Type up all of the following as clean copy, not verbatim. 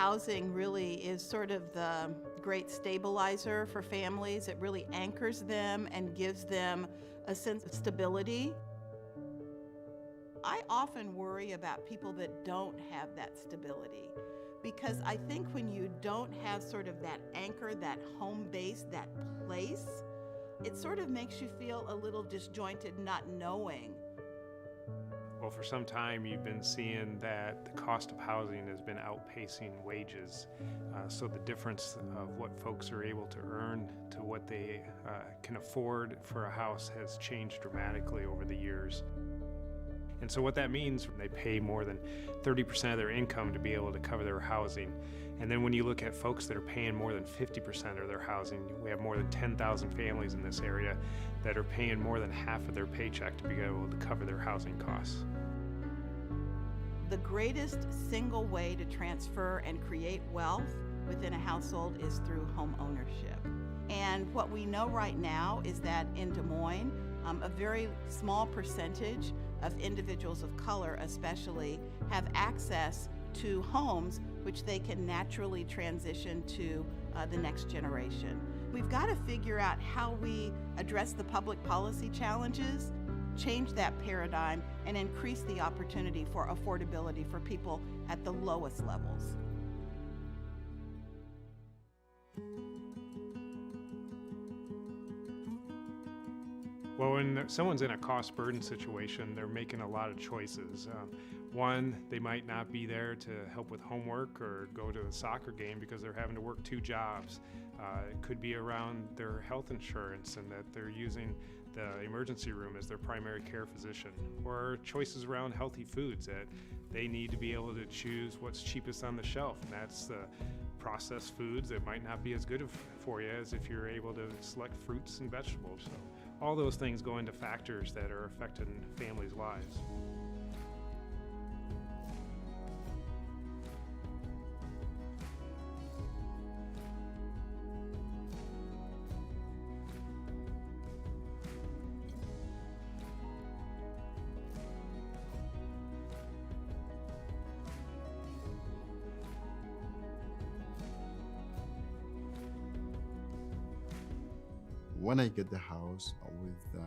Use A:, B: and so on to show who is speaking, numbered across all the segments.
A: housing really is sort of the great stabilizer for families. It really anchors them and gives them a sense of stability. I often worry about people that don't have that stability, because I think when you don't have sort of that anchor, that home base, that place, it sort of makes you feel a little disjointed, not knowing.
B: Well, for some time you've been seeing that the cost of housing has been outpacing wages. So the difference of what folks are able to earn to what they can afford for a house has changed dramatically over the years. And so what that means, they pay more than 30% of their income to be able to cover their housing. And then when you look at folks that are paying more than 50% of their housing, we have more than 10,000 families in this area that are paying more than half of their paycheck to be able to cover their housing costs.
A: The greatest single way to transfer and create wealth within a household is through home ownership. And what we know right now is that in Des Moines, a very small percentage of individuals of color especially have access to homes which they can naturally transition to the next generation. We've got to figure out how we address the public policy challenges, change that paradigm, and increase the opportunity for affordability for people at the lowest levels.
B: Well, when someone's in a cost burden situation, they're making a lot of choices. One, they might not be there to help with homework or go to a soccer game because they're having to work 2 jobs. It could be around their health insurance and that they're using the emergency room as their primary care physician, or choices around healthy foods that they need to be able to choose what's cheapest on the shelf, and that's the processed foods that might not be as good for you as if you're able to select fruits and vegetables. So all those things go into factors that are affecting families' lives.
C: When I get the house with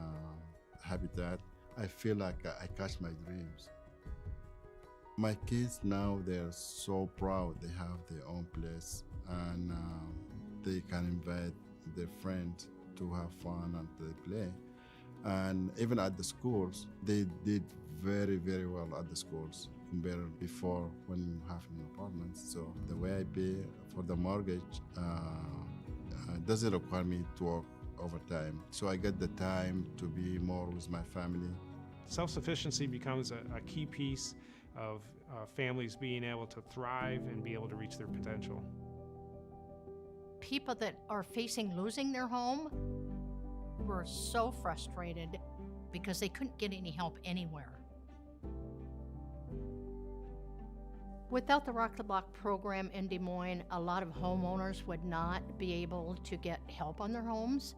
C: Habitat, I feel like I catch my dreams. My kids now, they're so proud. They have their own place, and they can invite their friends to have fun and to play. And even at the schools, they did very, very well at the schools compared before when you have an apartment. So the way I pay for the mortgage doesn't require me to work overtime. So I get the time to be more with my family.
B: Self-sufficiency becomes a key piece of families being able to thrive and be able to reach their potential.
D: People that are facing losing their home were so frustrated because they couldn't get any help anywhere. Without the Rock the Block program in Des Moines, a lot of homeowners would not be able to get help on their homes.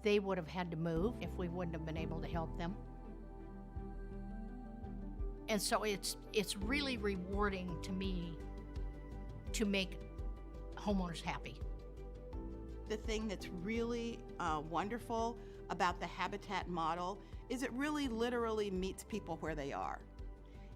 D: They would have had to move if we wouldn't have been able to help them. And so it's really rewarding to me to make homeowners happy.
A: The thing that's really wonderful about the Habitat model is it really literally meets people where they are.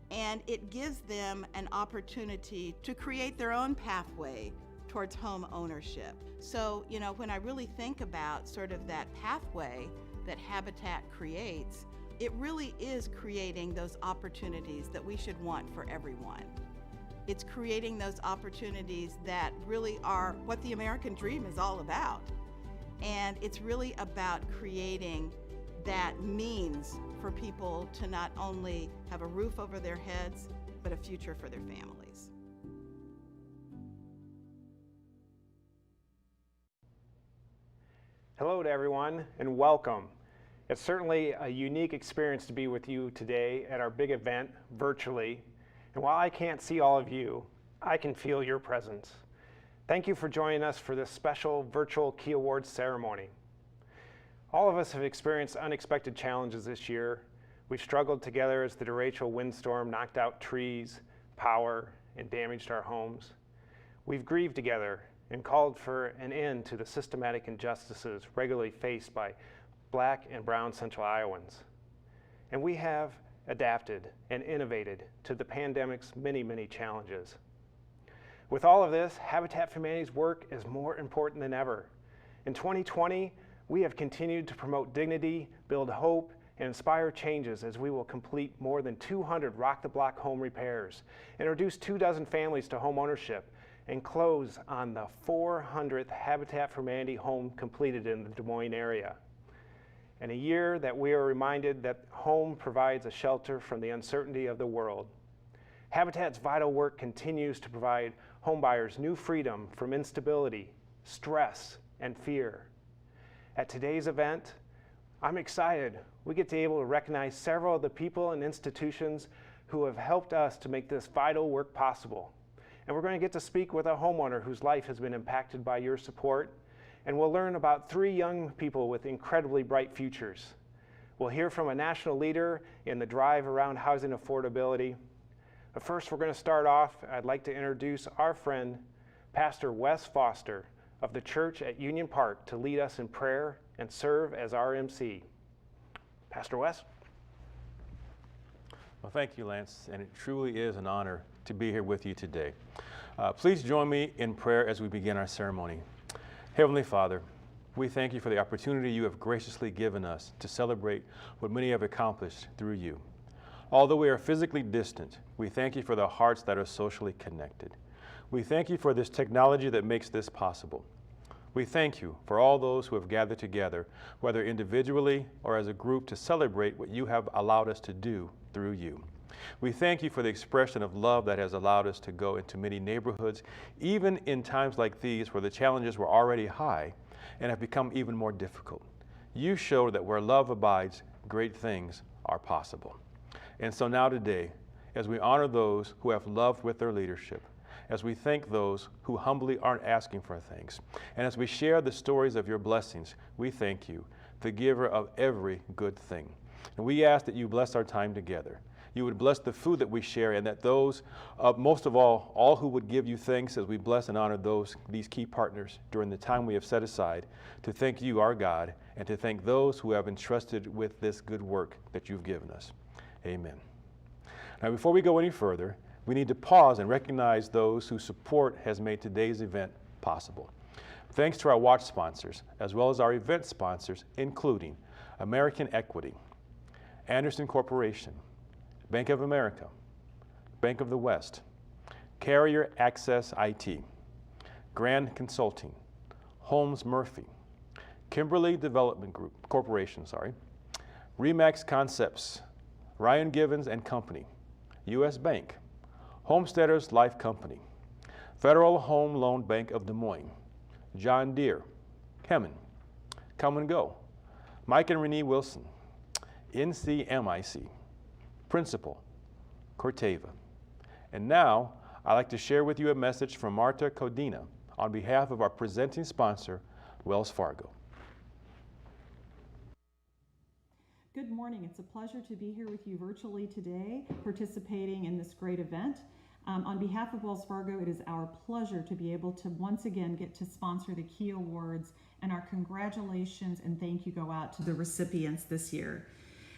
A: And it gives them an opportunity to create their own pathway towards home ownership. So, when I really think about sort of that pathway that Habitat creates, it really is creating those opportunities that we should want for everyone. It's creating those opportunities that really are what the American dream is all about. And it's really about creating that means for people to not only have a roof over their heads, but a future for their families.
B: Hello to everyone and welcome. It's certainly a unique experience to be with you today at our big event virtually. And while I can't see all of you, I can feel your presence. Thank you for joining us for this special virtual Key Awards ceremony. All of us have experienced unexpected challenges this year. We've struggled together as the derecho windstorm knocked out trees, power, and damaged our homes.
E: We've grieved together and called for an end to the systematic injustices regularly faced by Black and brown Central Iowans. And we have adapted and innovated to the pandemic's many, many challenges. With all of this, Habitat for Humanity's work is more important than ever. In 2020, we have continued to promote dignity, build hope, and inspire changes as we will complete more than 200 rock-the-block home repairs, introduce 24 families to home ownership, and close on the 400th Habitat for Humanity home completed in the Des Moines area. In a year that we are reminded that home provides a shelter from the uncertainty of the world. Habitat's vital work continues to provide homebuyers new freedom from instability, stress, and fear. At today's event, I'm excited we get to be able to recognize several of the people and institutions who have helped us to make this vital work possible. And we're going to get to speak with a homeowner whose life has been impacted by your support. And we'll learn about 3 young people with incredibly bright futures. We'll hear from a national leader in the drive around housing affordability. But first, we're going to start off. I'd like to introduce our friend, Pastor Wes Foster of the church at Union Park, to lead us in prayer and serve as our MC. Pastor Wes.
F: Well, thank you, Lance, and it truly is an honor to be here with you today. Please join me in prayer as we begin our ceremony. Heavenly Father, we thank you for the opportunity you have graciously given us to celebrate what many have accomplished through you. Although we are physically distant, we thank you for the hearts that are socially connected. We thank you for this technology that makes this possible. We thank you for all those who have gathered together, whether individually or as a group, to celebrate what you have allowed us to do through you. We thank you for the expression of love that has allowed us to go into many neighborhoods, even in times like these where the challenges were already high and have become even more difficult. You showed that where love abides, great things are possible. And so now today, as we honor those who have loved with their leadership, as we thank those who humbly aren't asking for things, and as we share the stories of your blessings, we thank you, the giver of every good thing. And we ask that you bless our time together. You would bless the food that we share, and that those, most of all who would give you thanks as we bless and honor these key partners during the time we have set aside to thank you, our God, and to thank those who have entrusted with this good work that you've given us. Amen. Now, before we go any further, we need to pause and recognize those whose support has made today's event possible. Thanks to our watch sponsors, as well as our event sponsors, including American Equity, Anderson Corporation, Bank of America, Bank of the West, Carrier Access IT, Grand Consulting, Holmes Murphy, Kimberly Development Group Corporation, Remax Concepts, Ryan Givens and Company, U.S. Bank, Homesteaders Life Company, Federal Home Loan Bank of Des Moines, John Deere, Kemen, Come and Go, Mike and Renee Wilson, NCMIC, Principal, Corteva. And now, I'd like to share with you a message from Marta Codina on behalf of our presenting sponsor, Wells Fargo.
G: Good morning. It's a pleasure to be here with you virtually today, participating in this great event. On behalf of Wells Fargo, it is our pleasure to be able to once again get to sponsor the Key Awards, and our congratulations and thank you go out to the recipients this year.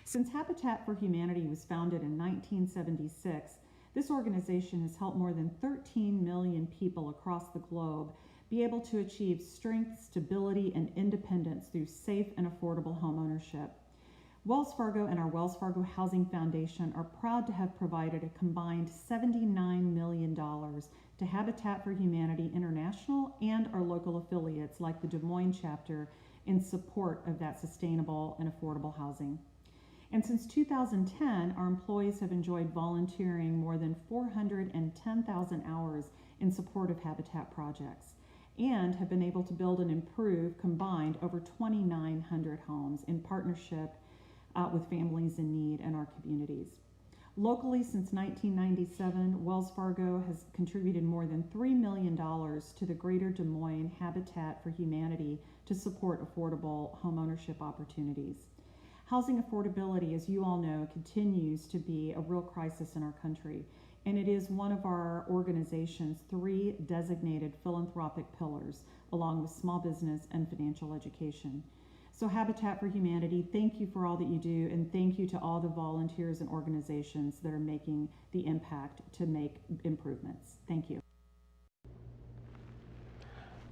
G: Since Habitat for Humanity was founded in 1976, this organization has helped more than 13 million people across the globe be able to achieve strength, stability, and independence through safe and affordable homeownership. Wells Fargo and our Wells Fargo Housing Foundation are proud to have provided a combined $79 million to Habitat for Humanity International and our local affiliates like the Des Moines chapter in support of that sustainable and affordable housing. And since 2010, our employees have enjoyed volunteering more than 410,000 hours in support of Habitat projects and have been able to build and improve combined over 2,900 homes in partnership with families in need in our communities. Locally, since 1997, Wells Fargo has contributed more than $3 million to the Greater Des Moines Habitat for Humanity to support affordable homeownership opportunities. Housing affordability, as you all know, continues to be a real crisis in our country. and it is one of our organization's 3 designated philanthropic pillars, along with small business and financial education. So Habitat for Humanity, thank you for all that you do, and thank you to all the volunteers and organizations that are making the impact to make improvements. Thank you.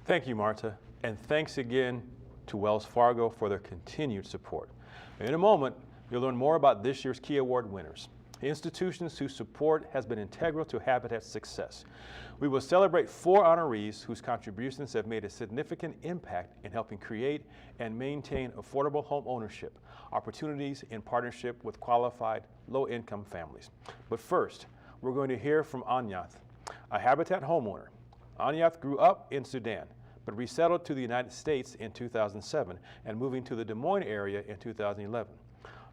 F: Thank you, Marta, and thanks again to Wells Fargo for their continued support. In a moment, you'll learn more about this year's Key Award winners, institutions whose support has been integral to Habitat's success. We will celebrate 4 honorees whose contributions have made a significant impact in helping create and maintain affordable home ownership opportunities in partnership with qualified low-income families. But first, we're going to hear from Anyath, a Habitat homeowner. Anyath grew up in Sudan, but resettled to the United States in 2007 and moving to the Des Moines area in 2011.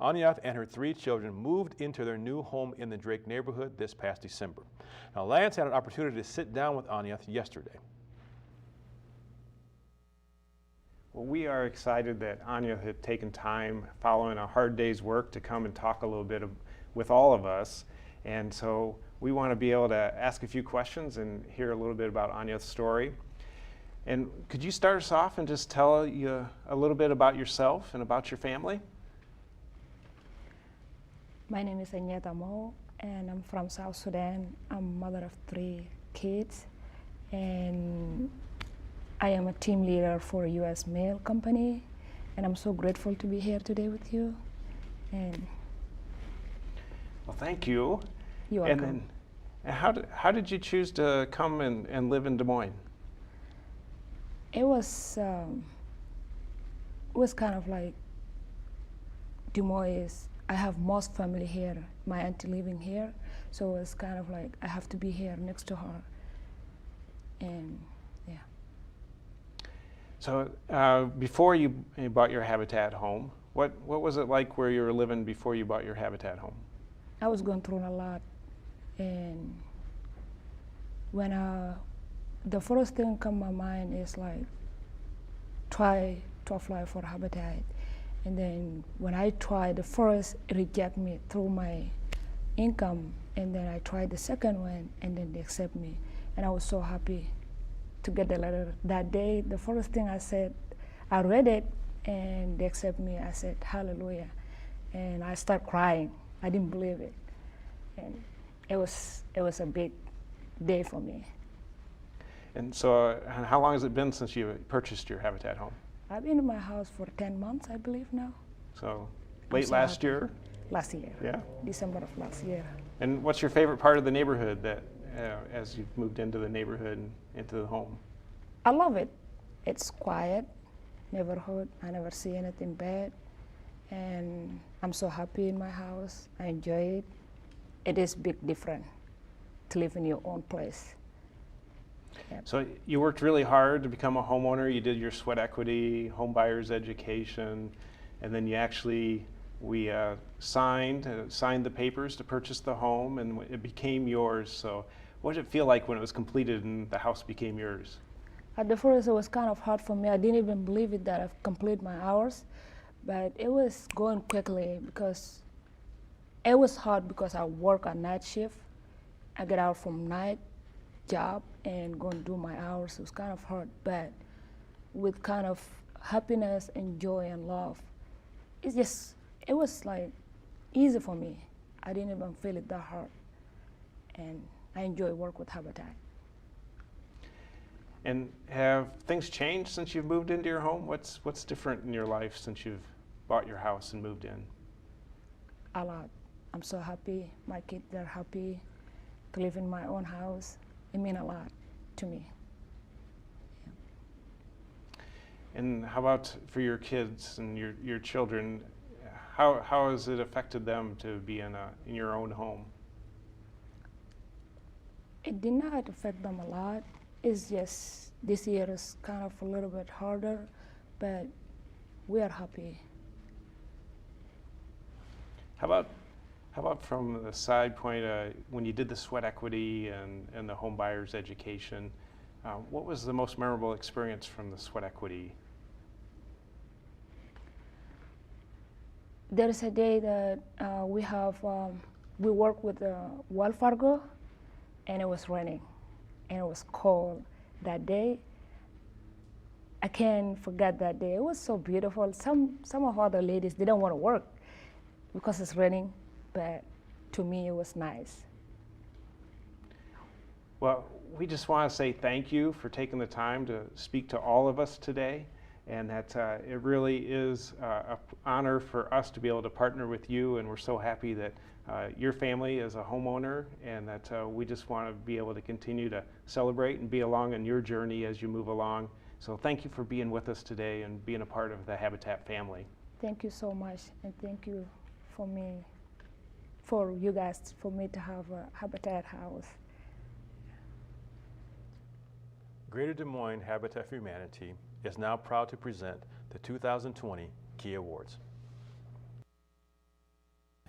F: Anyath and her 3 children moved into their new home in the Drake neighborhood this past December. Now, Lance had an opportunity to sit down with Anyath yesterday.
E: Well, we are excited that Anyath had taken time following a hard day's work to come and talk a little bit with all of us. And so we want to be able to ask a few questions and hear a little bit about Anyath's story. And could you start us off and just tell you a little bit about yourself and about your family?
H: My name is Anyat Amo, and I'm from South Sudan. I'm mother of 3 kids, and I am a team leader for a U.S. mail company, and I'm so grateful to be here today with you. And
E: well, thank you.
H: You're welcome.
E: And then, how did you choose to come and live in Des Moines?
H: It was kind of like Des Moines. I have most family here, my auntie living here, so it's kind of like I have to be here next to her, and yeah.
E: So before you bought your Habitat home, what was it like where you were living before you bought your Habitat home?
H: I was going through a lot, and when the first thing come to my mind is like try to apply for Habitat. And then when I tried the first, it rejected me through my income. And then I tried the second one, and then they accept me. And I was so happy to get the letter. That day, the first thing I said, I read it, and they accept me. I said, hallelujah. And I started crying. I didn't believe it. And it was a big day for me.
E: And so how long has it been since you purchased your Habitat home?
H: I've been in my house for 10 months, I believe now.
E: So late last year?
H: Last year.
E: Yeah.
H: December of last year.
E: And what's your favorite part of the neighborhood that, as you've moved into the neighborhood and into the home?
H: I love it. It's quiet neighborhood. I never see anything bad. And I'm so happy in my house. I enjoy it. It is big different to live in your own place. Yep.
E: So you worked really hard to become a homeowner. You did your sweat equity, home buyer's education, and then you actually, we signed the papers to purchase the home, and it became yours. So what did it feel like when it was completed and the house became yours?
H: At the first, it was kind of hard for me. I didn't even believe it that I've completed my hours, but it was going quickly because it was hard because I work a night shift. I get out from night job and go and do my hours. It was kind of hard, but with kind of happiness and joy and love, it was like easy for me. I didn't even feel it that hard, and I enjoy work with Habitat.
E: And have things changed since you've moved into your home? What's different in your life since you've bought your house and moved in?
H: A lot. I'm so happy. My kids are happy to live in my own house. It means a lot to me. Yeah.
E: And how about for your kids and your children? How has it affected them to be in your own home?
H: It did not affect them a lot. It's just this year is kind of a little bit harder, but we are happy.
E: How about from the side point, when you did the sweat equity and the home buyer's education, what was the most memorable experience from the sweat equity?
H: There is a day that we work with Wells Fargo, and it was raining, and it was cold that day. I can't forget that day. It was so beautiful. Some of other ladies didn't want to work because it's raining, but to me it was nice.
E: Well, we just want to say thank you for taking the time to speak to all of us today, and that it really is an honor for us to be able to partner with you, and we're so happy that your family is a homeowner, and that we just want to be able to continue to celebrate and be along on your journey as you move along. So thank you for being with us today and being a part of the Habitat family.
H: Thank you so much, and thank you for you guys, for me to have a Habitat house.
F: Greater Des Moines Habitat for Humanity is now proud to present the 2020 Key Awards.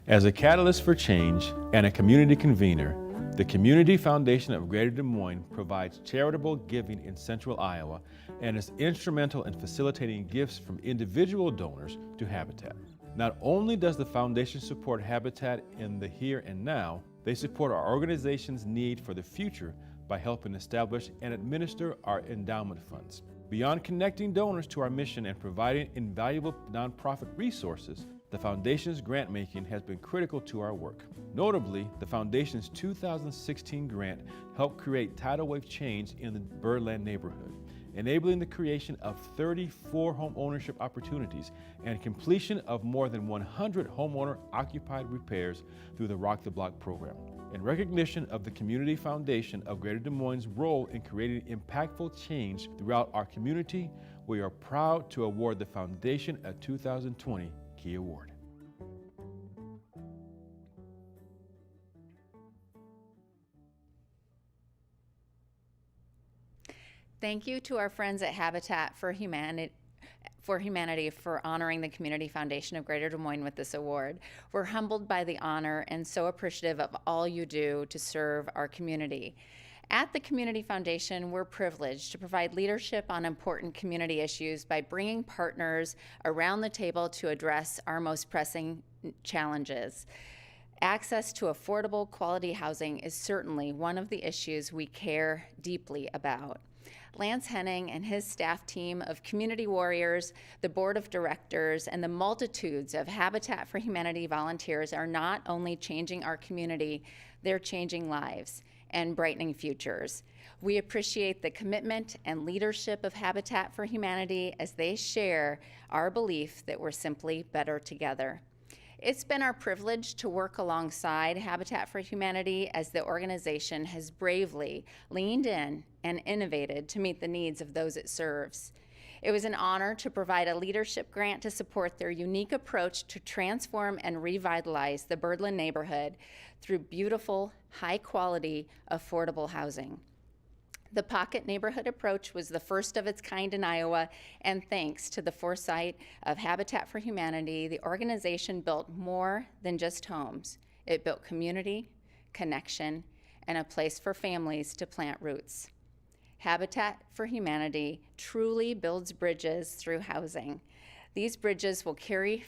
F: As a catalyst for change and a community convener, the Community Foundation of Greater Des Moines provides charitable giving in Central Iowa and is instrumental in facilitating gifts from individual donors to Habitat. Not only does the foundation support Habitat in the here and now, they support our organization's need for the future by helping establish and administer our endowment funds. Beyond connecting donors to our mission and providing invaluable nonprofit resources, the Foundation's grant making has been critical to our work. Notably, the Foundation's 2016 grant helped create tidal wave change in the Birdland neighborhood, enabling the creation of 34 home ownership opportunities and completion of more than 100 homeowner-occupied repairs through the Rock the Block program. In recognition of the Community Foundation of Greater Des Moines' role in creating impactful change throughout our community, we are proud to award the Foundation a 2020 Key Award.
I: Thank you to our friends at Habitat for Humanity for honoring the Community Foundation of Greater Des Moines with this award. We're humbled by the honor and so appreciative of all you do to serve our community. At the Community Foundation, we're privileged to provide leadership on important community issues by bringing partners around the table to address our most pressing challenges. Access to affordable, quality housing is certainly one of the issues we care deeply about. Lance Henning and his staff team of community warriors, the board of directors, and the multitudes of Habitat for Humanity volunteers are not only changing our community, they're changing lives and brightening futures. We appreciate the commitment and leadership of Habitat for Humanity as they share our belief that we're simply better together. It's been our privilege to work alongside Habitat for Humanity as the organization has bravely leaned in and innovated to meet the needs of those it serves. It was an honor to provide a leadership grant to support their unique approach to transform and revitalize the Birdland neighborhood through beautiful, high-quality, affordable housing. The Pocket Neighborhood approach was the first of its kind in Iowa, and thanks to the foresight of Habitat for Humanity, the organization built more than just homes. It built community, connection, and a place for families to plant roots. Habitat for Humanity truly builds bridges through housing. These bridges will carry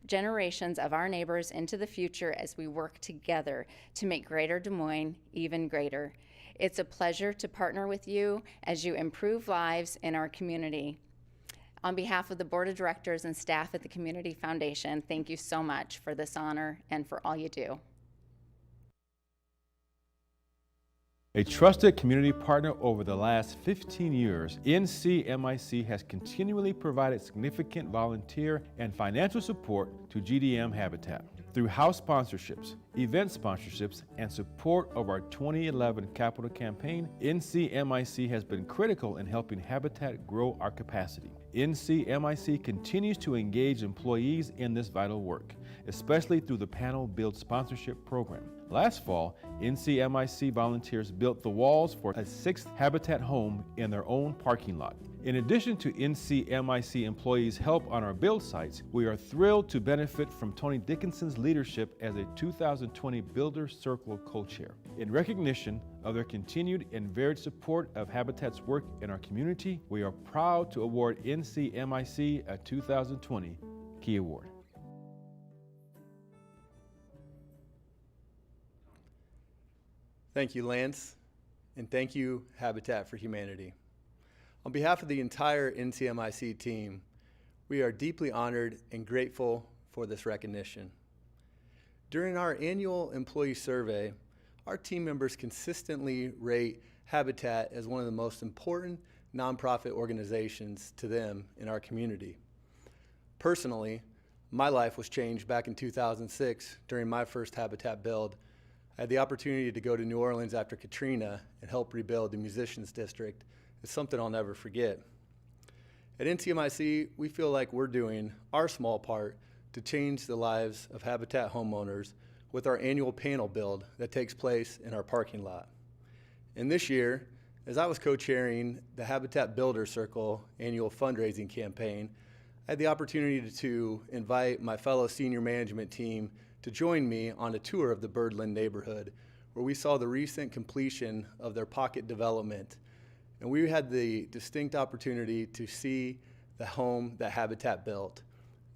I: generations of our neighbors into the future as we work together to make Greater Des Moines even greater. It's a pleasure to partner with you as you improve lives in our community. On behalf of the board of directors and staff at the Community Foundation, thank you so much for this honor and for all you do.
F: A trusted community partner over the last 15 years, NCMIC has continually provided significant volunteer and financial support to GDM Habitat. Through house sponsorships, event sponsorships, and support of our 2011 capital campaign, NCMIC has been critical in helping Habitat grow our capacity. NCMIC continues to engage employees in this vital work, especially through the Panel Build sponsorship program. Last fall, NCMIC volunteers built the walls for a 6th Habitat home in their own parking lot. In addition to NCMIC employees' help on our build sites, we are thrilled to benefit from Tony Dickinson's leadership as a 2020 Builder Circle co-chair. In recognition of their continued and varied support of Habitat's work in our community, we are proud to award NCMIC a 2020 Key Award.
J: Thank you, Lance. and thank you, Habitat for Humanity. On behalf of the entire NCMIC team, we are deeply honored and grateful for this recognition. During our annual employee survey, our team members consistently rate Habitat as one of the most important nonprofit organizations to them in our community. Personally, my life was changed back in 2006 during my first Habitat build. I had the opportunity to go to New Orleans after Katrina and help rebuild the Musicians District. It's something I'll never forget. At NCMIC, we feel like we're doing our small part to change the lives of Habitat homeowners with our annual panel build that takes place in our parking lot. And this year, as I was co-chairing the Habitat Builder Circle annual fundraising campaign, I had the opportunity to invite my fellow senior management team to join me on a tour of the Birdland neighborhood, where we saw the recent completion of their pocket development. And we had the distinct opportunity to see the home that Habitat built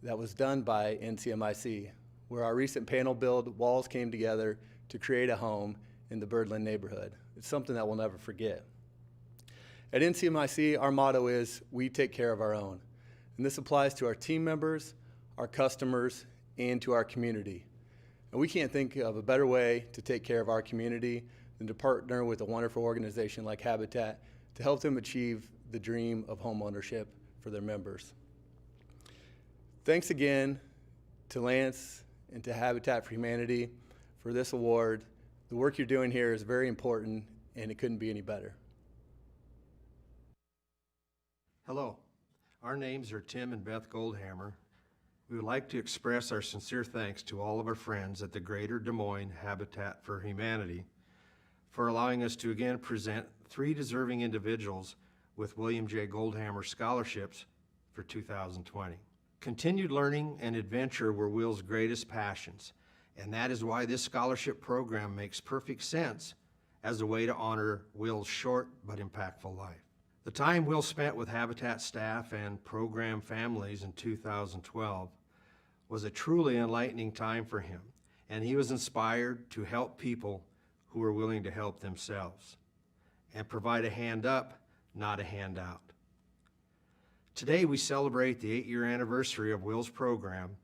J: that was done by NCMIC, where our recent panel build walls came together to create a home in the Birdland neighborhood. It's something that we'll never forget. At NCMIC, our motto is, we take care of our own. And this applies to our team members, our customers, and to our community. And we can't think of a better way to take care of our community than to partner with a wonderful organization like Habitat to help them achieve the dream of homeownership for their members. Thanks again to Lance and to Habitat for Humanity for this award. The work you're doing here is very important, and it couldn't be any better.
K: Hello, our names are Tim and Beth Goldhammer. We would like to express our sincere thanks to all of our friends at the Greater Des Moines Habitat for Humanity for allowing us to again present 3 deserving individuals with William J. Goldhammer scholarships for 2020. Continued learning and adventure were Will's greatest passions, and that is why this scholarship program makes perfect sense as a way to honor Will's short but impactful life. The time Will spent with Habitat staff and program families in 2012 was a truly enlightening time for him, and he was inspired to help people who were willing to help themselves and provide a hand up, not a handout. Today we celebrate the 8-year anniversary of Will's program,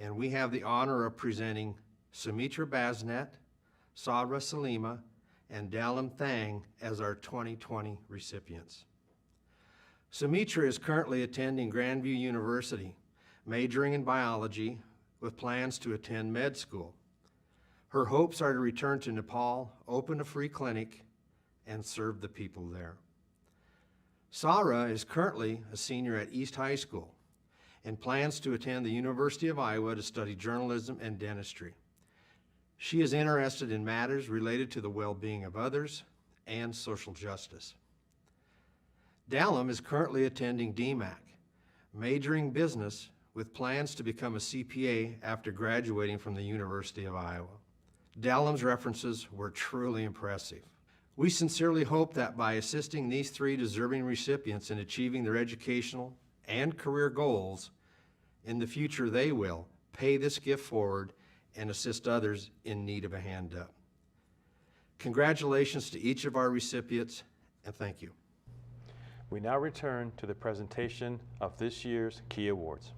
K: and we have the honor of presenting Sumitra Basnet, Sadra Salima, and Dalam Thang as our 2020 recipients. Sumitra is currently attending Grandview University, majoring in biology with plans to attend med school. Her hopes are to return to Nepal, open a free clinic, and serve the people there. Sarah is currently a senior at East High School and plans to attend the University of Iowa to study journalism and dentistry. She is interested in matters related to the well-being of others and social justice. Dalam is currently attending DMAC, majoring business with plans to become a CPA after graduating from the University of Iowa. Dalam's references were truly impressive. We sincerely hope that by assisting these 3 deserving recipients in achieving their educational and career goals, in the future they will pay this gift forward and assist others in need of a hand up. Congratulations to each of our recipients, and thank you.
F: We now return to the presentation of this year's Key Awards.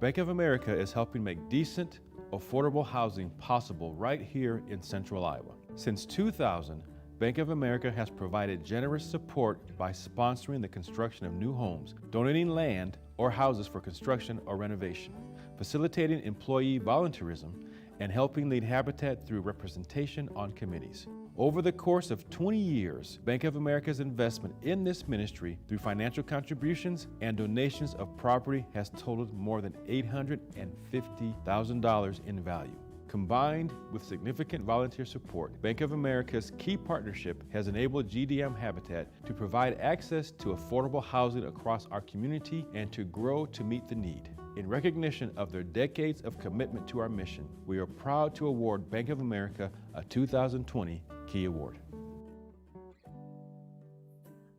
F: Bank of America is helping make decent, affordable housing possible right here in Central Iowa. Since 2000, Bank of America has provided generous support by sponsoring the construction of new homes, donating land or houses for construction or renovation, facilitating employee volunteerism, and helping lead Habitat through representation on committees. Over the course of 20 years, Bank of America's investment in this ministry through financial contributions and donations of property has totaled more than $850,000 in value. Combined with significant volunteer support, Bank of America's key partnership has enabled GDM Habitat to provide access to affordable housing across our community and to grow to meet the need. In recognition of their decades of commitment to our mission, we are proud to award Bank of America a 2020 Key Award.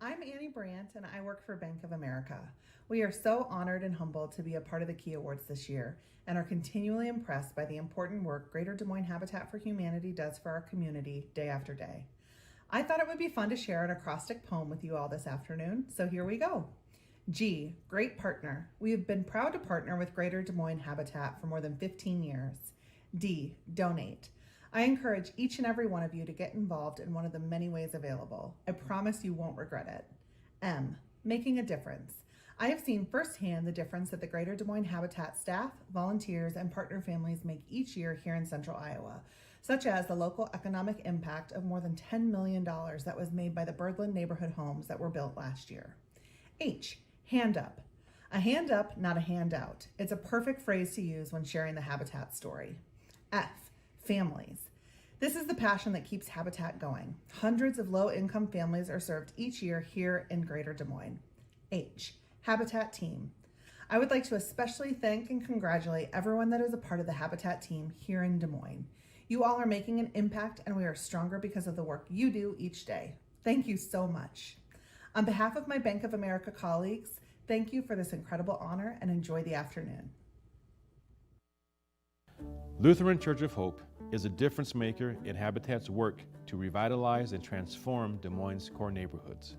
L: I'm Annie Brandt, and and I work for Bank of America. We are so honored and humbled to be a part of the Key Awards this year and are continually impressed by the important work Greater Des Moines Habitat for Humanity does for our community day after day. I thought it would be fun to share an acrostic poem with you all this afternoon, so here we go. G, great partner. We have been proud to partner with Greater Des Moines Habitat for more than 15 years. D, donate. I encourage each and every one of you to get involved in one of the many ways available. I promise you won't regret it. M, making a difference. I have seen firsthand the difference that the Greater Des Moines Habitat staff, volunteers, and partner families make each year here in Central Iowa, such as the local economic impact of more than $10 million that was made by the Birdland neighborhood homes that were built last year. H, hand up. A hand up, not a handout. It's a perfect phrase to use when sharing the Habitat story. F, families. This is the passion that keeps Habitat going. Hundreds of low-income families are served each year here in Greater Des Moines. H, Habitat team. I would like to especially thank and congratulate everyone that is a part of the Habitat team here in Des Moines. You all are making an impact, and we are stronger because of the work you do each day. Thank you so much. On behalf of my Bank of America colleagues, thank you for this incredible honor and enjoy the afternoon.
F: Lutheran Church of Hope is a difference maker in Habitat's work to revitalize and transform Des Moines' core neighborhoods.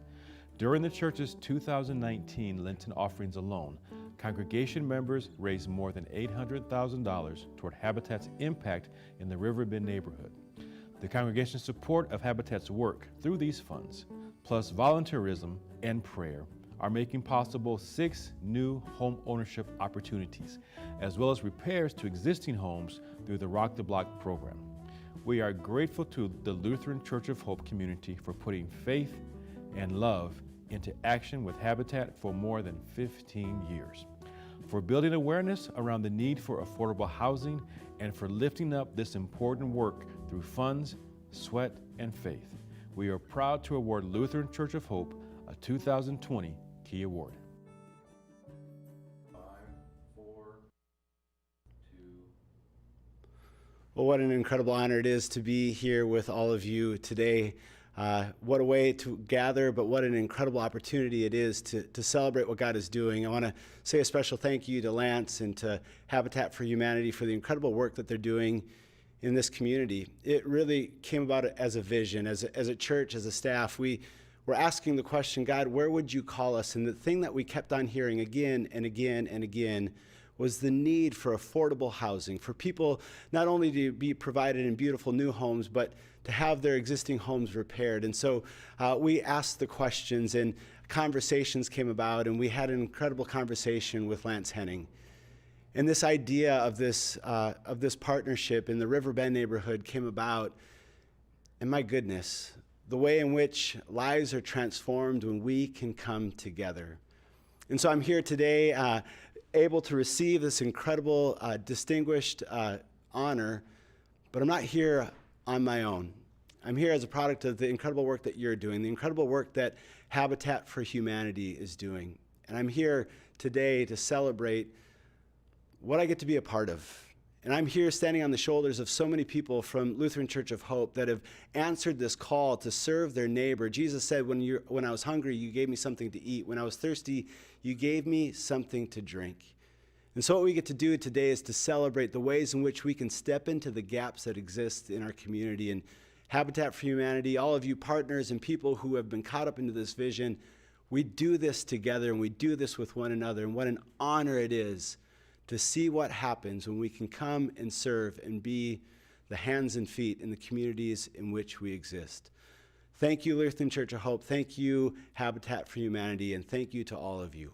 F: During the church's 2019 Lenten offerings alone, congregation members raised more than $800,000 toward Habitat's impact in the Riverbend neighborhood. The congregation's support of Habitat's work through these funds, plus volunteerism and prayer, are making possible 6 new home ownership opportunities, as well as repairs to existing homes through the Rock the Block program. We are grateful to the Lutheran Church of Hope community for putting faith and love into action with Habitat for more than 15 years, for building awareness around the need for affordable housing, and for lifting up this important work through funds, sweat, and faith. We are proud to award Lutheran Church of Hope a 2020 Key Award. 5, 4, 2.
M: Well, what an incredible honor it is to be here with all of you today. What a way to gather, but what an incredible opportunity it is to celebrate what God is doing. I want to say a special thank you to Lance and to Habitat for Humanity for the incredible work that they're doing in this community. It really came about as a vision. As a church, as a staff, we were asking the question, God, where would you call us? And the thing that we kept on hearing again and again and again was the need for affordable housing, for people not only to be provided in beautiful new homes, but to have their existing homes repaired. And so we asked the questions, and conversations came about, and we had an incredible conversation with Lance Henning. And this idea of this partnership in the Riverbend neighborhood came about, and my goodness, the way in which lives are transformed when we can come together. And so I'm here today able to receive this incredible, distinguished honor, but I'm not here on my own. I'm here as a product of the incredible work that you're doing, the incredible work that Habitat for Humanity is doing. And I'm here today to celebrate what I get to be a part of. And I'm here standing on the shoulders of so many people from Lutheran Church of Hope that have answered this call to serve their neighbor. Jesus said, when I was hungry, you gave me something to eat. When I was thirsty, you gave me something to drink. And so what we get to do today is to celebrate the ways in which we can step into the gaps that exist in our community. And Habitat for Humanity, all of you partners and people who have been caught up into this vision, we do this together and we do this with one another. And what an honor it is to see what happens when we can come and serve and be the hands and feet in the communities in which we exist. Thank you, Lutheran Church of Hope. Thank you, Habitat for Humanity, and thank you to all of you.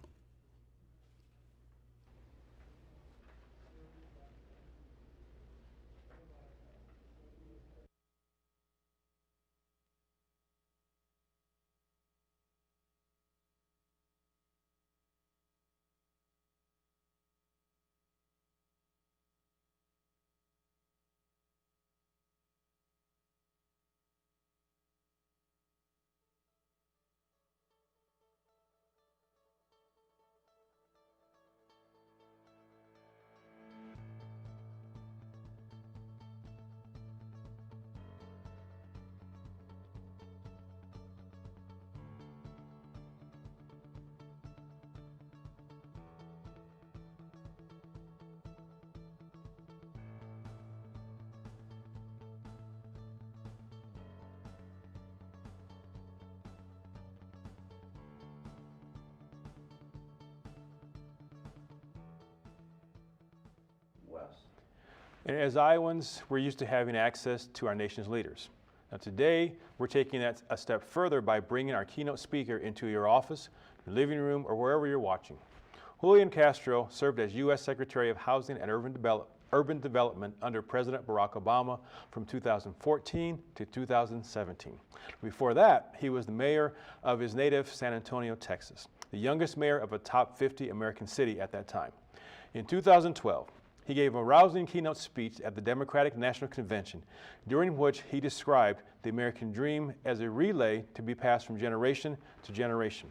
F: And as Iowans, we're used to having access to our nation's leaders. Now today, we're taking that a step further by bringing our keynote speaker into your office, your living room, or wherever you're watching. Julian Castro served as U.S. Secretary of Housing and Urban Development under President Barack Obama from 2014 to 2017. Before that, he was the mayor of his native San Antonio, Texas, the youngest mayor of a top 50 American city at that time. In 2012, he gave a rousing keynote speech at the Democratic National Convention, during which he described the American dream as a relay to be passed from generation to generation.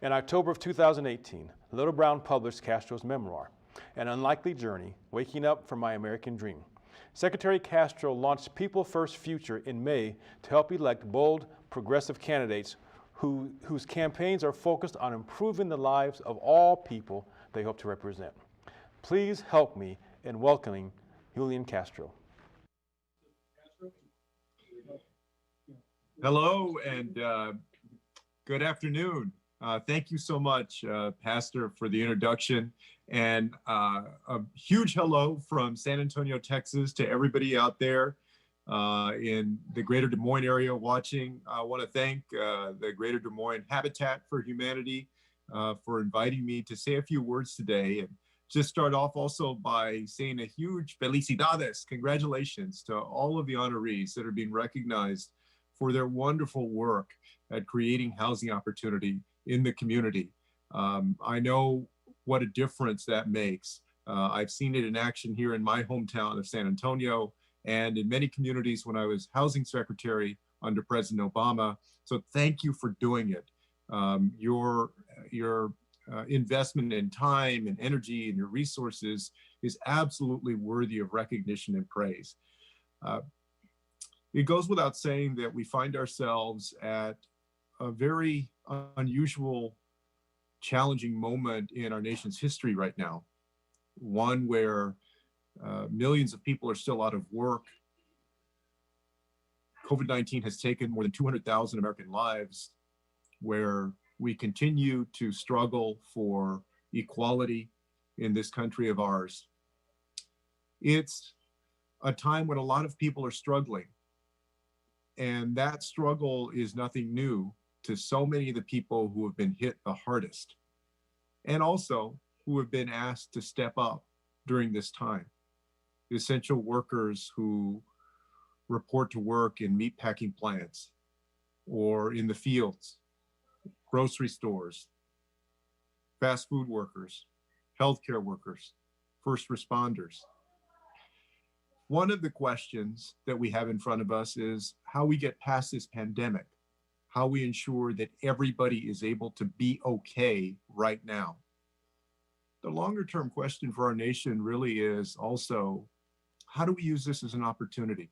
F: In October of 2018, Little Brown published Castro's memoir, An Unlikely Journey, Waking Up from My American Dream. Secretary Castro launched People First Future in May to help elect bold, progressive candidates whose campaigns are focused on improving the lives of all people they hope to represent. Please help me in welcoming Julian Castro.
N: Hello and good afternoon. Thank you so much, Pastor, for the introduction. And a huge hello from San Antonio, Texas to everybody out there in the greater Des Moines area watching. I want to thank the Greater Des Moines Habitat for Humanity for inviting me to say a few words today. And just start off also by saying a huge felicidades, congratulations to all of the honorees that are being recognized for their wonderful work at creating housing opportunity in the community. I know what a difference that makes. I've seen it in action here in my hometown of San Antonio and in many communities when I was housing secretary under President Obama. So thank you for doing it. Your investment in time and energy and your resources is absolutely worthy of recognition and praise. It goes without saying that we find ourselves at a very unusual, challenging moment in our nation's history right now. One where millions of people are still out of work. COVID-19 has taken more than 200,000 American lives, where we continue to struggle for equality in this country of ours. It's a time when a lot of people are struggling. And that struggle is nothing new to so many of the people who have been hit the hardest, and also who have been asked to step up during this time. Essential workers who report to work in meatpacking plants or in the fields, grocery stores, fast food workers, healthcare workers, first responders. One of the questions that we have in front of us is how we get past this pandemic, how we ensure that everybody is able to be okay right now. The longer term question for our nation really is also, how do we use this as an opportunity?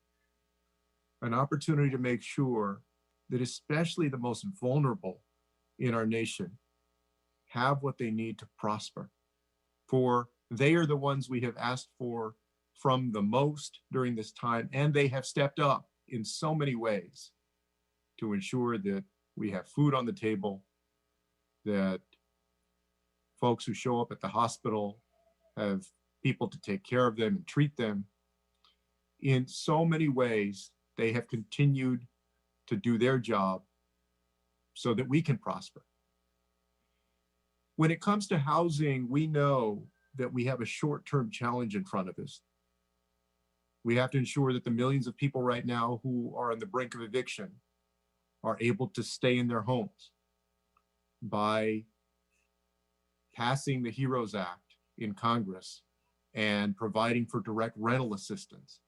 N: An opportunity to make sure that especially the most vulnerable in our nation have what they need to prosper. For they are the ones we have asked for from the most during this time, and they have stepped up in so many ways to ensure that we have food on the table, that folks who show up at the hospital have people to take care of them and treat them. In so many ways, they have continued to do their job so that we can prosper. When it comes to housing, we know that we have a short-term challenge in front of us. We have to ensure that the millions of people right now who are on the brink of eviction are able to stay in their homes by passing the HEROES Act in Congress and providing for direct rental assistance,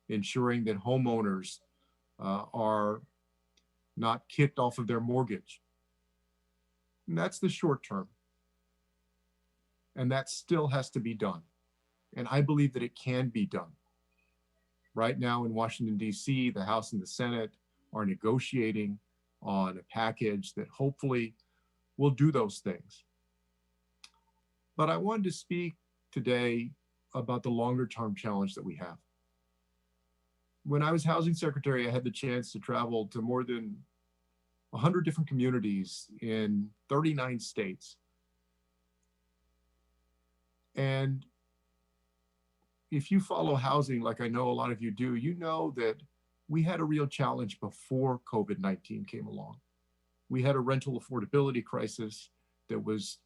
N: ensuring that homeowners are not kicked off of their mortgage. And that's the short term. And that still has to be done. And I believe that it can be done. Right now in Washington, D.C., the House and the Senate are negotiating on a package that hopefully will do those things. But I wanted to speak today about the longer term challenge that we have. When I was housing secretary, I had the chance to travel to more than 100 different communities in 39 states. And if you follow housing like I know a lot of you do, you know that we had a real challenge before COVID-19 came along. We had a rental affordability crisis that was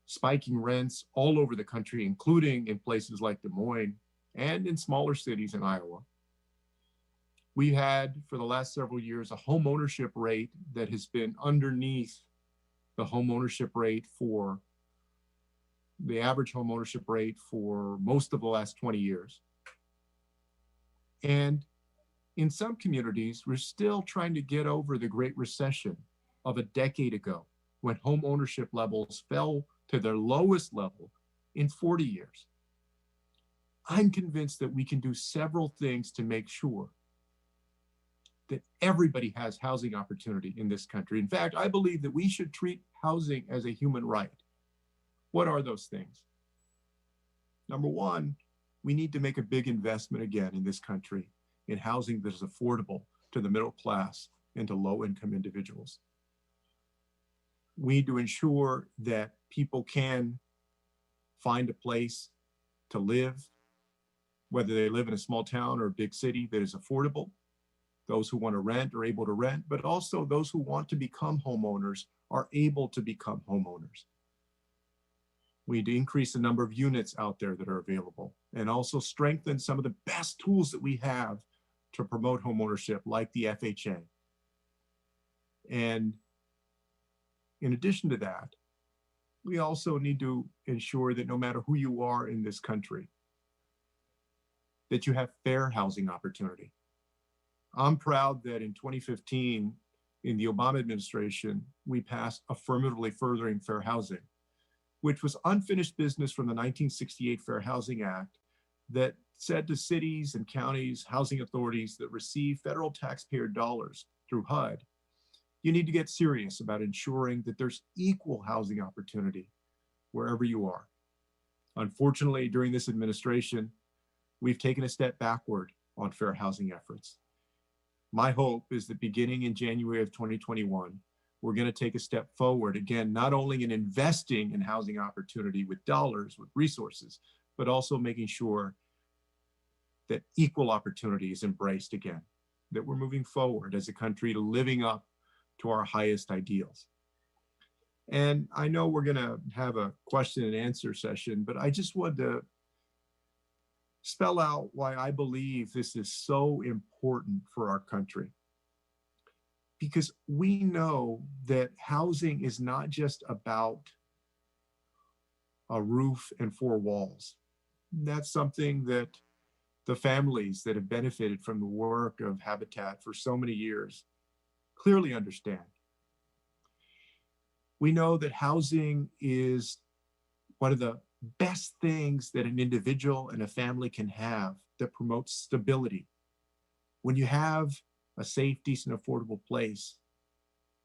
N: spiking rents all over the country, including in places like Des Moines and in smaller cities in Iowa. We had, for the last several years, a home ownership rate that has been underneath the home ownership rate for the average home ownership rate for most of the last 20 years. And in some communities, we're still trying to get over the Great Recession of a decade ago, when home ownership levels fell to their lowest level in 40 years. I'm convinced that we can do several things to make sure that everybody has housing opportunity in this country. In fact, I believe that we should treat housing as a human right. What are those things? Number one, we need to make a big investment again in this country in housing that is affordable to the middle class and to low-income individuals. We need to ensure that people can find a place to live, whether they live in a small town or a big city, that is affordable. Those who want to rent are able to rent, but also those who want to become homeowners are able to become homeowners. We need to increase the number of units out there that are available and also strengthen some of the best tools that we have to promote homeownership, like the FHA. And in addition to that, we also need to ensure that no matter who you are in this country, that you have fair housing opportunity. I'm proud that in 2015, in the Obama administration, we passed Affirmatively Furthering Fair Housing, which was unfinished business from the 1968 Fair Housing Act that said to cities and counties, housing authorities that receive federal taxpayer dollars through HUD, you need to get serious about ensuring that there's equal housing opportunity wherever you are. Unfortunately, during this administration, we've taken a step backward on fair housing efforts. My hope is that beginning in January of 2021, we're going to take a step forward, again, not only in investing in housing opportunity with dollars, with resources, but also making sure that equal opportunity is embraced again, that we're moving forward as a country to living up to our highest ideals. And I know we're going to have a question and answer session, but I just wanted to spell out why I believe this is so important for our country. Because we know that housing is not just about a roof and four walls. That's something that the families that have benefited from the work of Habitat for so many years clearly understand. We know that housing is one of the best things that an individual and a family can have that promotes stability. When you have a safe, decent, affordable place,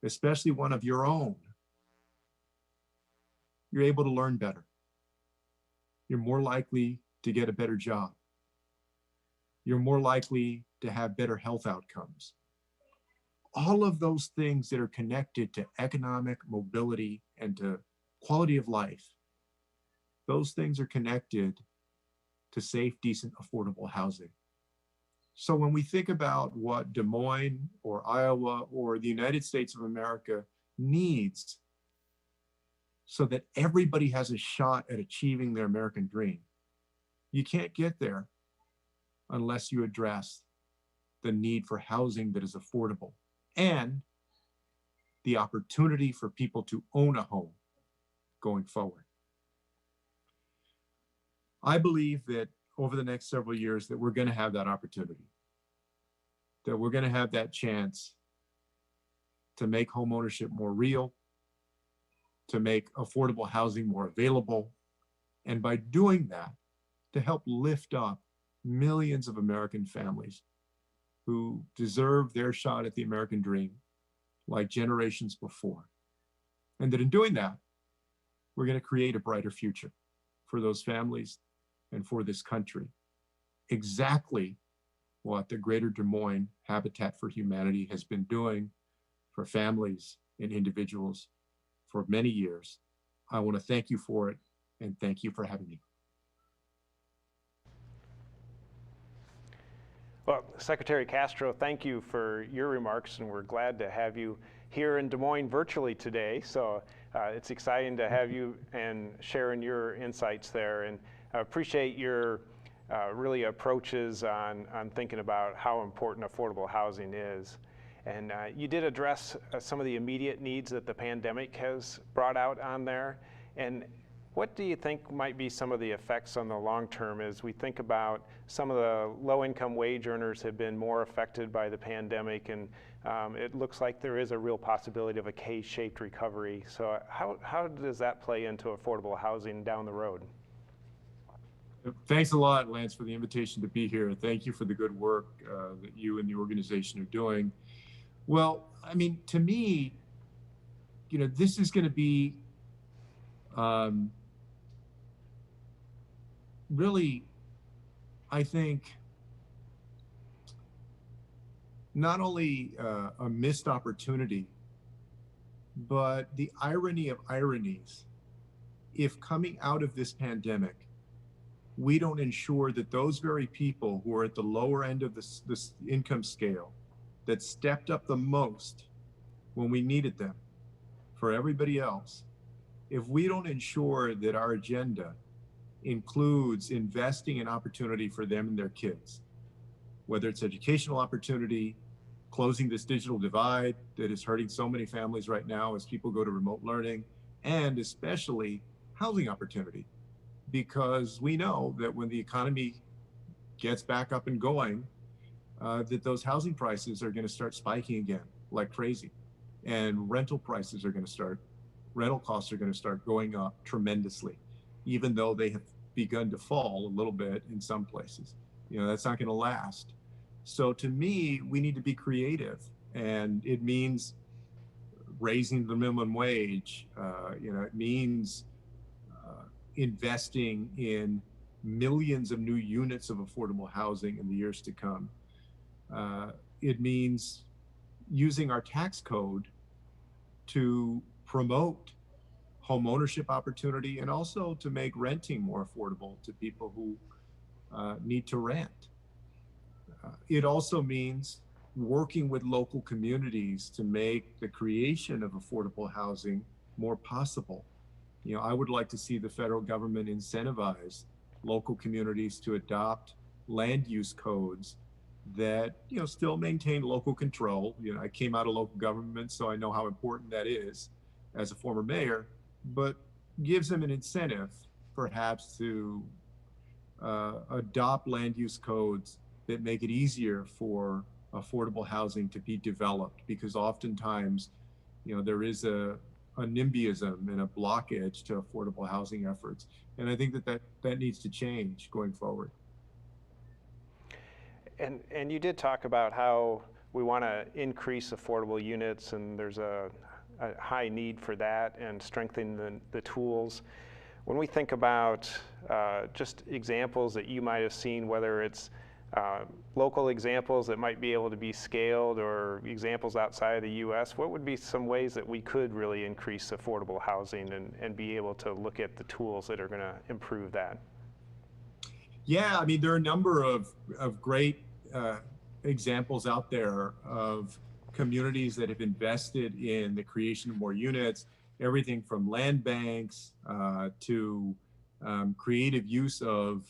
N: especially one of your own, you're able to learn better. You're more likely to get a better job. You're more likely to have better health outcomes. All of those things that are connected to economic mobility and to quality of life, those things are connected to safe, decent, affordable housing. So when we think about what Des Moines or Iowa or the United States of America needs so that everybody has a shot at achieving their American dream, you can't get there unless you address the need for housing that is affordable and the opportunity for people to own a home going forward. I believe that over the next several years that we're going to have that opportunity, that we're going to have that chance to make home ownership more real, to make affordable housing more available, and by doing that, to help lift up millions of American families who deserve their shot at the American dream like generations before. And that in doing that, we're going to create a brighter future for those families and for this country. Exactly what the Greater Des Moines Habitat for Humanity has been doing for families and individuals for many years. I want to thank you for it, and thank you for having me.
E: Well, Secretary Castro, thank you for your remarks, and we're glad to have you here in Des Moines virtually today. So it's exciting to have you and sharing your insights there, and I appreciate your really approaches on thinking about how important affordable housing is. And you did address some of the immediate needs that the pandemic has brought out on there. And what do you think might be some of the effects on the long term as we think about some of the low-income wage earners have been more affected by the pandemic, and it looks like there is a real possibility of a K-shaped recovery. So how does that play into affordable housing down the road?
N: Thanks a lot, Lance, for the invitation to be here. Thank you for the good work that you and the organization are doing. Well, I mean, to me, this is going to be really, I think, not only a missed opportunity, but the irony of ironies. If coming out of this pandemic, we don't ensure that those very people who are at the lower end of this income scale, that stepped up the most when we needed them for everybody else, if we don't ensure that our agenda includes investing in opportunity for them and their kids, whether it's educational opportunity, closing this digital divide that is hurting so many families right now as people go to remote learning, and especially housing opportunity, because we know that when the economy gets back up and going, that those housing prices are going to start spiking again like crazy, and rental costs are going to start going up tremendously, even though they have begun to fall a little bit in some places. That's not going to last. So to me, we need to be creative, and it means raising the minimum wage. It means investing in millions of new units of affordable housing in the years to come. It means using our tax code to promote home ownership opportunity, and also to make renting more affordable to people who need to rent. It also means working with local communities to make the creation of affordable housing more possible. I would like to see the federal government incentivize local communities to adopt land use codes that still maintain local control. I came out of local government, so I know how important that is as a former mayor, but gives them an incentive perhaps to adopt land use codes that make it easier for affordable housing to be developed, because oftentimes there is a NIMBYism and a blockage to affordable housing efforts, and I think that needs to change going forward.
E: And you did talk about how we want to increase affordable units, and there's a high need for that, and strengthening the tools. When we think about just examples that you might have seen, whether it's local examples that might be able to be scaled, or examples outside of the U.S., what would be some ways that we could really increase affordable housing and be able to look at the tools that are going to improve that?
N: Yeah, I mean, there are a number of great examples out there of communities that have invested in the creation of more units, everything from land banks to creative use of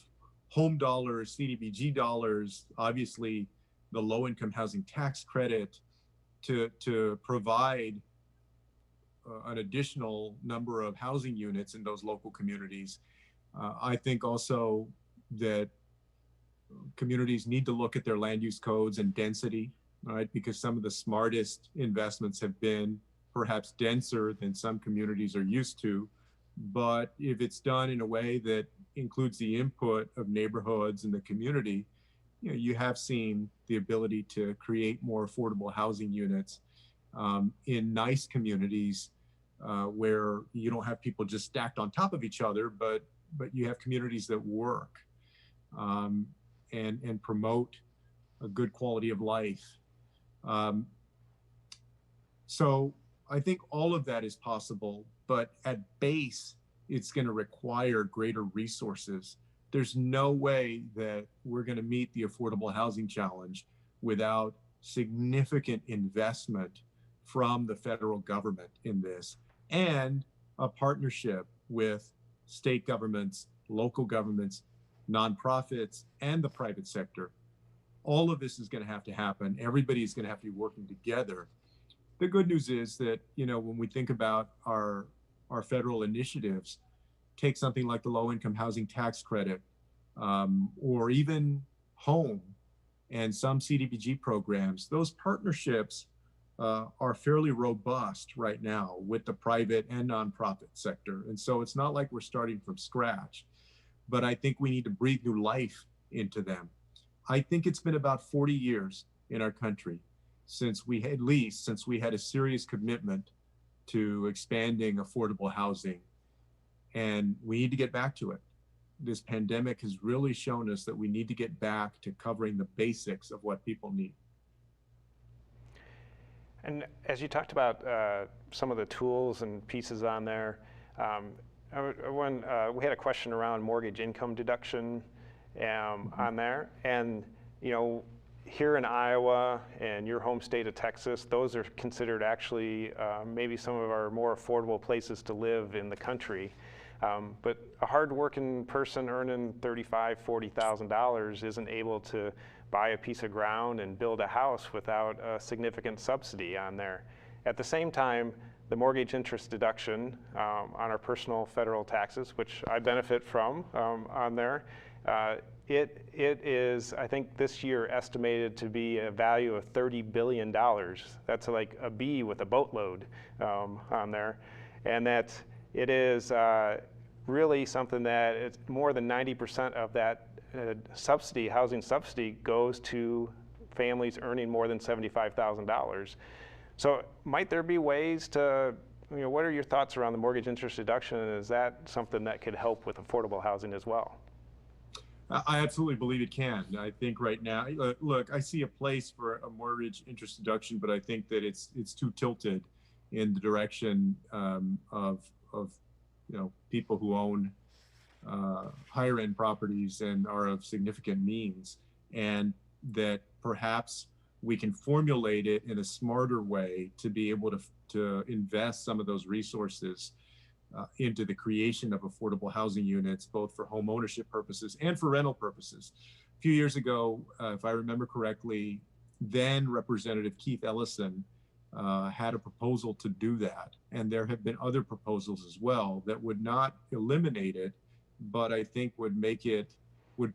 N: home dollars, CDBG dollars, obviously the low-income housing tax credit, to provide an additional number of housing units in those local communities. I think also that communities need to look at their land use codes and density, right? Because some of the smartest investments have been perhaps denser than some communities are used to. But if it's done in a way that includes the input of neighborhoods and the community, you have seen the ability to create more affordable housing units in nice communities where you don't have people just stacked on top of each other, but you have communities that work and promote a good quality of life. So I think all of that is possible, but at base, it's going to require greater resources there's no way that we're going to meet the affordable housing challenge without significant investment from the federal government in this, and a partnership with state governments, local governments, nonprofits, and the private sector. All of this is going to have to happen. Everybody's going to have to be working together. The good news is that, when we think about our federal initiatives, take something like the low-income housing tax credit, or even home and some CDBG programs. Those partnerships are fairly robust right now with the private and nonprofit sector. And so it's not like we're starting from scratch, but I think we need to breathe new life into them. I think it's been about 40 years in our country since we had a serious commitment to expanding affordable housing, and we need to get back to it. This pandemic has really shown us that we need to get back to covering the basics of what people need.
E: And as you talked about some of the tools and pieces on there, when we had a question around mortgage income deduction on there, and here in Iowa and your home state of Texas, those are considered actually maybe some of our more affordable places to live in the country. But a hard-working person earning $35,000, $40,000 isn't able to buy a piece of ground and build a house without a significant subsidy on there. At the same time, the mortgage interest deduction on our personal federal taxes, which I benefit from on there, it is, I think this year, estimated to be a value of $30 billion. That's like a bee with a boatload on there. And that it is really something that it's more than 90% of that subsidy, housing subsidy, goes to families earning more than $75,000. So might there be ways to, what are your thoughts around the mortgage interest deduction, and is that something that could help with affordable housing as well?
N: I absolutely believe it can. I think right now, look, I see a place for a mortgage interest deduction, but I think that it's too tilted in the direction of people who own higher end properties and are of significant means, and that perhaps we can formulate it in a smarter way to be able to invest some of those resources into the creation of affordable housing units, both for home ownership purposes and for rental purposes. A few years ago, if I remember correctly, then Representative Keith Ellison had a proposal to do that. And there have been other proposals as well that would not eliminate it, but I think would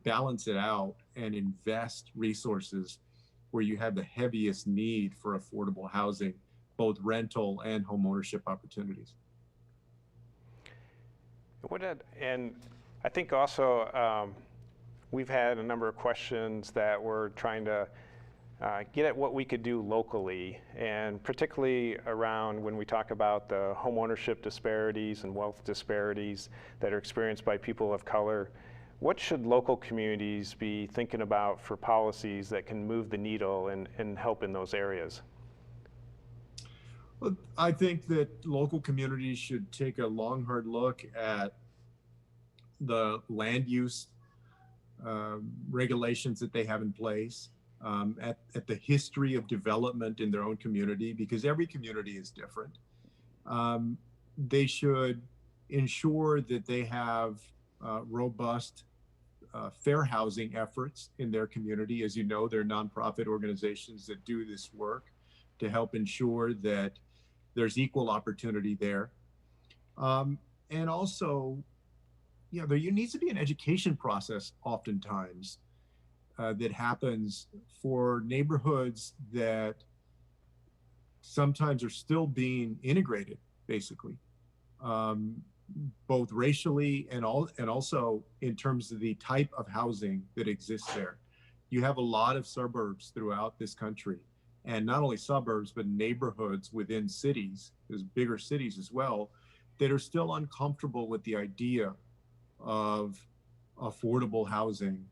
N: balance it out and invest resources where you have the heaviest need for affordable housing, both rental and home ownership opportunities.
E: And I think also we've had a number of questions that we're trying to get at what we could do locally, and particularly around when we talk about the home ownership disparities and wealth disparities that are experienced by people of color. What should local communities be thinking about for policies that can move the needle and help in those areas?
N: Well, I think that local communities should take a long, hard look at the land use regulations that they have in place, at the history of development in their own community, because every community is different. They should ensure that they have robust fair housing efforts in their community. As you know, there are nonprofit organizations that do this work to help ensure that there's equal opportunity there. And also, there needs to be an education process oftentimes that happens for neighborhoods that sometimes are still being integrated, basically, both racially and also in terms of the type of housing that exists there. You have a lot of suburbs throughout this country, and not only suburbs, but neighborhoods within cities, there's bigger cities as well, that are still uncomfortable with the idea of affordable housing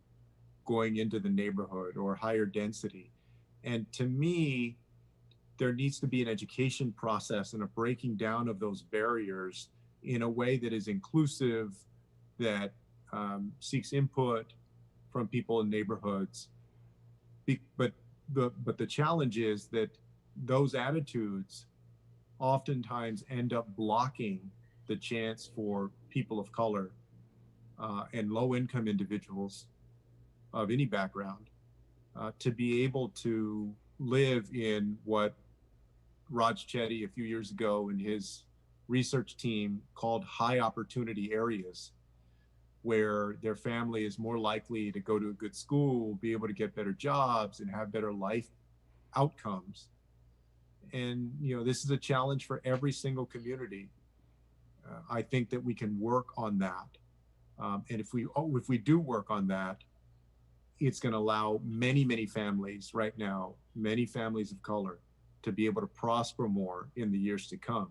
N: going into the neighborhood or higher density. And to me, there needs to be an education process and a breaking down of those barriers in a way that is inclusive, that seeks input from people in neighborhoods. But the challenge is that those attitudes oftentimes end up blocking the chance for people of color and low-income individuals of any background to be able to live in what Raj Chetty a few years ago and his research team called high opportunity areas, where their family is more likely to go to a good school, be able to get better jobs, and have better life outcomes. And this is a challenge for every single community. I think that we can work on that, and if we do work on that, it's going to allow many families right now, many families of color, to be able to prosper more in the years to come.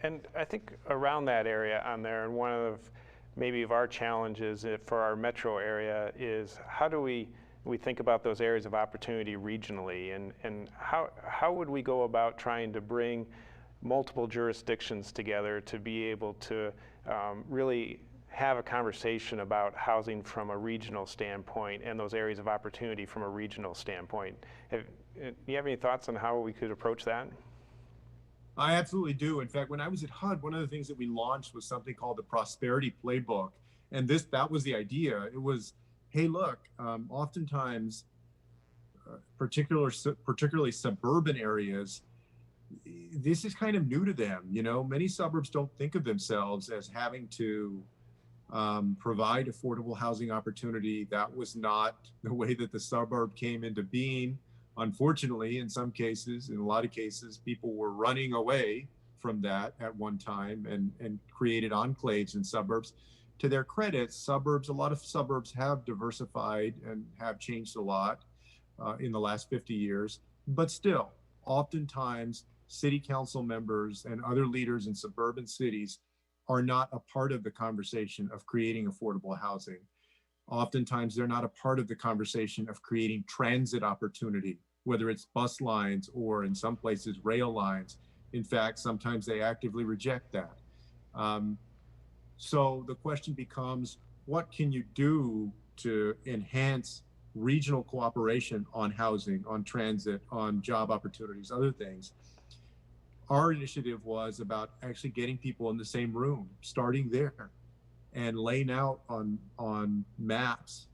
E: And I think around that area on there, and one of maybe of our challenges for our metro area is how do we think about those areas of opportunity regionally, and how would we go about trying to bring multiple jurisdictions together to be able to really have a conversation about housing from a regional standpoint and those areas of opportunity from a regional standpoint. Do you have any thoughts on how we could approach that?
N: I absolutely do. In fact, when I was at HUD, one of the things that we launched was something called the Prosperity Playbook. And that was the idea. It was, hey, look, oftentimes, particularly suburban areas, this is kind of new to them. Many suburbs don't think of themselves as having to provide affordable housing opportunity. That was not the way that the suburb came into being. Unfortunately, in some cases, in a lot of cases, people were running away from that at one time and created enclaves in suburbs. To their credit, a lot of suburbs have diversified and have changed a lot in the last 50 years. But still, oftentimes, city council members and other leaders in suburban cities are not a part of the conversation of creating affordable housing. Oftentimes, they're not a part of the conversation of creating transit opportunity, whether it's bus lines or in some places rail lines. In fact, sometimes they actively reject that. So the question becomes, what can you do to enhance regional cooperation on housing, on transit, on job opportunities, other things? Our initiative was about actually getting people in the same room, starting there, and laying out on maps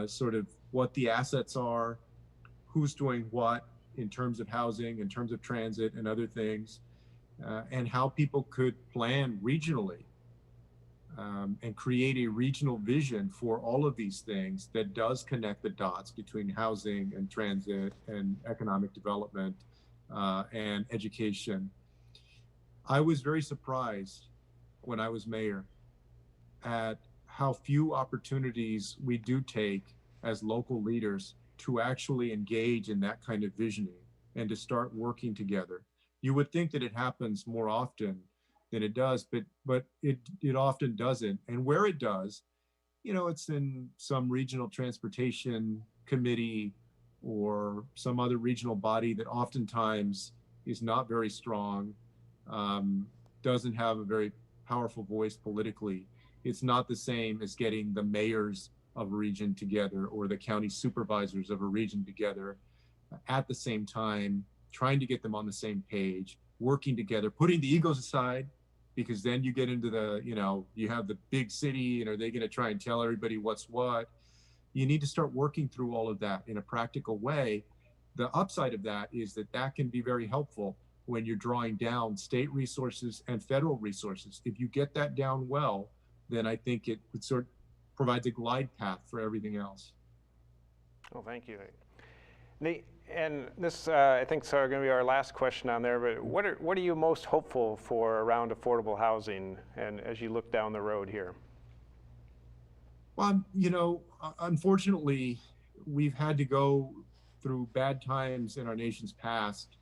N: sort of what the assets are, who's doing what in terms of housing, in terms of transit and other things, and how people could plan regionally and create a regional vision for all of these things that does connect the dots between housing and transit and economic development and education. I was very surprised when I was mayor at how few opportunities we do take as local leaders to actually engage in that kind of visioning and to start working together. You would think that it happens more often than it does, but it often doesn't. And where it does, it's in some regional transportation committee or some other regional body that oftentimes is not very strong, doesn't have a very powerful voice politically. It's not the same as getting the mayors of a region together or the county supervisors of a region together at the same time, trying to get them on the same page, working together, putting the egos aside, because then you get into the, you have the big city and are they going to try and tell everybody what's what? You need to start working through all of that in a practical way. The upside of that is that can be very helpful when you're drawing down state resources and federal resources. If you get that down well, then I think it sort of provides a glide path for everything else.
E: Well, thank you. Nate, and this I think is going to be our last question on there, but what are you most hopeful for around affordable housing and as you look down the road here?
N: Well, unfortunately, we've had to go through bad times in our nation's past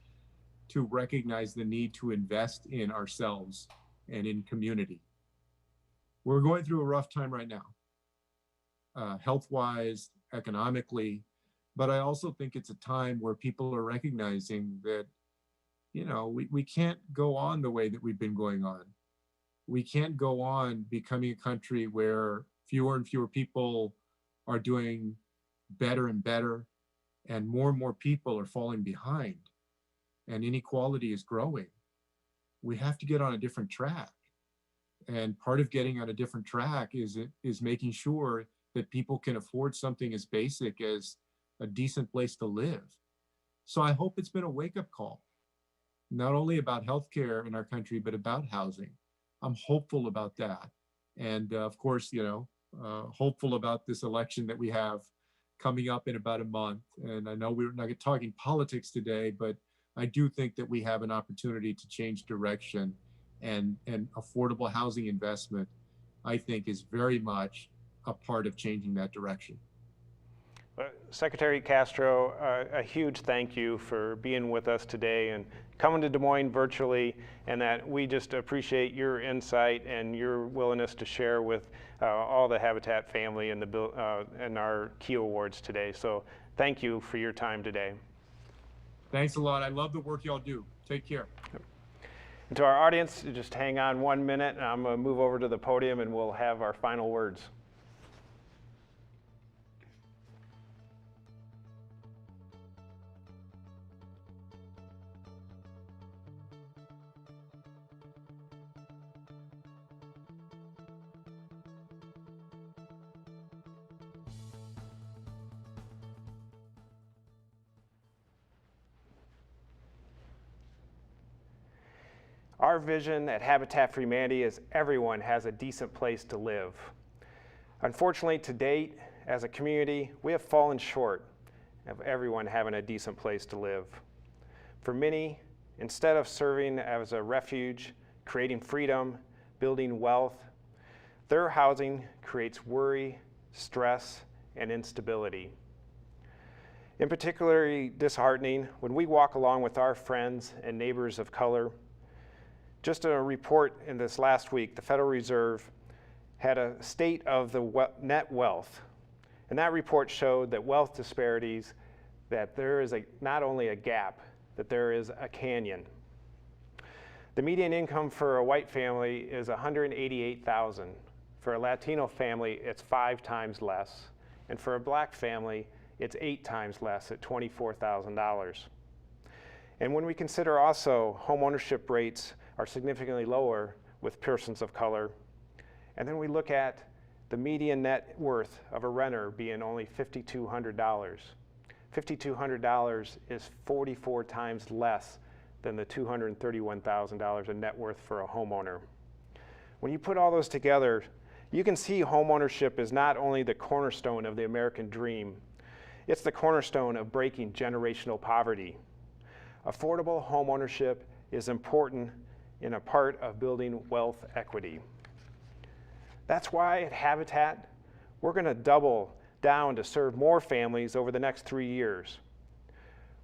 N: to recognize the need to invest in ourselves and in community. We're going through a rough time right now, health-wise, economically, but I also think it's a time where people are recognizing that, we can't go on the way that we've been going on. We can't go on becoming a country where fewer and fewer people are doing better and better, and more people are falling behind, and inequality is growing. We have to get on a different track. And part of getting on a different track is making sure that people can afford something as basic as a decent place to live. So I hope it's been a wake-up call, not only about healthcare in our country, but about housing. I'm hopeful about that. And of course, hopeful about this election that we have coming up in about a month. And I know we're not talking politics today, but I do think that we have an opportunity to change direction, and affordable housing investment, I think, is very much a part of changing that direction.
E: Secretary Castro, a huge thank you for being with us today and coming to Des Moines virtually, and that we just appreciate your insight and your willingness to share with all the Habitat family and our Key Awards today. So thank you for your time today.
N: Thanks a lot. I love the work y'all do. Take care.
E: And to our audience, just hang on 1 minute, and I'm going to move over to the podium and we'll have our final words. Our vision at Habitat for Humanity is everyone has a decent place to live. Unfortunately, to date, as a community, we have fallen short of everyone having a decent place to live. For many, instead of serving as a refuge, creating freedom, building wealth, their housing creates worry, stress, and instability. In particularly disheartening, when we walk along with our friends and neighbors of color. Just a report in this last week, the Federal Reserve had a state of the net wealth. And that report showed that wealth disparities, that there is not only a gap, that there is a canyon. The median income for a white family is $188,000. For a Latino family, it's 5 times less. And for a black family, it's 8 times less at $24,000. And when we consider also home ownership rates are significantly lower with persons of color. And then we look at the median net worth of a renter being only $5,200. $5,200 is 44 times less than the $231,000 in net worth for a homeowner. When you put all those together, you can see home ownership is not only the cornerstone of the American dream, it's the cornerstone of breaking generational poverty. Affordable home ownership is important in a part of building wealth equity. That's why at Habitat, we're going to double down to serve more families over the next 3 years.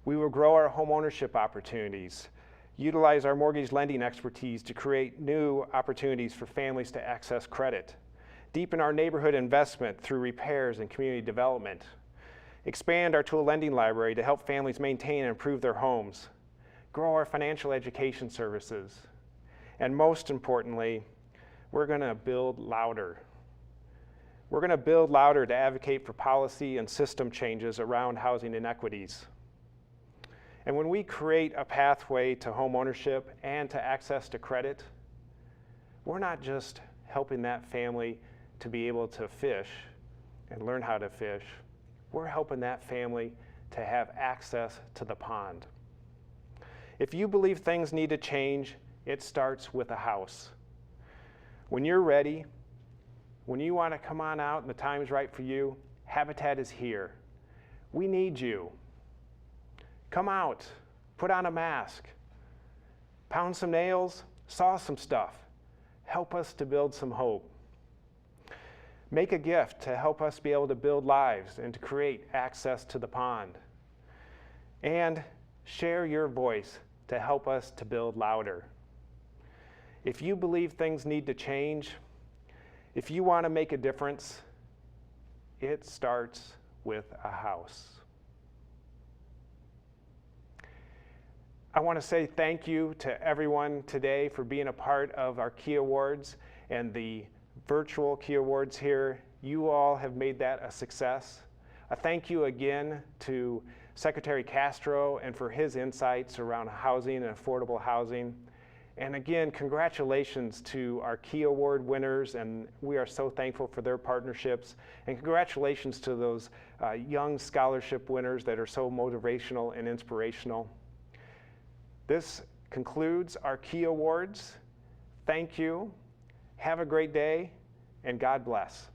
E: We will grow our home ownership opportunities, utilize our mortgage lending expertise to create new opportunities for families to access credit, deepen our neighborhood investment through repairs and community development, expand our tool lending library to help families maintain and improve their homes, grow our financial education services, and most importantly, we're going to build louder. We're going to build louder to advocate for policy and system changes around housing inequities. And when we create a pathway to home ownership and to access to credit, we're not just helping that family to be able to fish and learn how to fish. We're helping that family to have access to the pond. If you believe things need to change, it starts with a house. When you're ready, when you want to come on out and the time's right for you, Habitat is here. We need you. Come out, put on a mask, pound some nails, saw some stuff. Help us to build some hope. Make a gift to help us be able to build lives and to create access to the pond. And share your voice to help us to build louder. If you believe things need to change, if you want to make a difference, it starts with a house. I want to say thank you to everyone today for being a part of our Key Awards and the virtual Key Awards here. You all have made that a success. A thank you again to Secretary Castro and for his insights around housing and affordable housing. And again, congratulations to our Key Award winners, and we are so thankful for their partnerships. And congratulations to those young scholarship winners that are so motivational and inspirational. This concludes our Key Awards. Thank you. Have a great day, and God bless.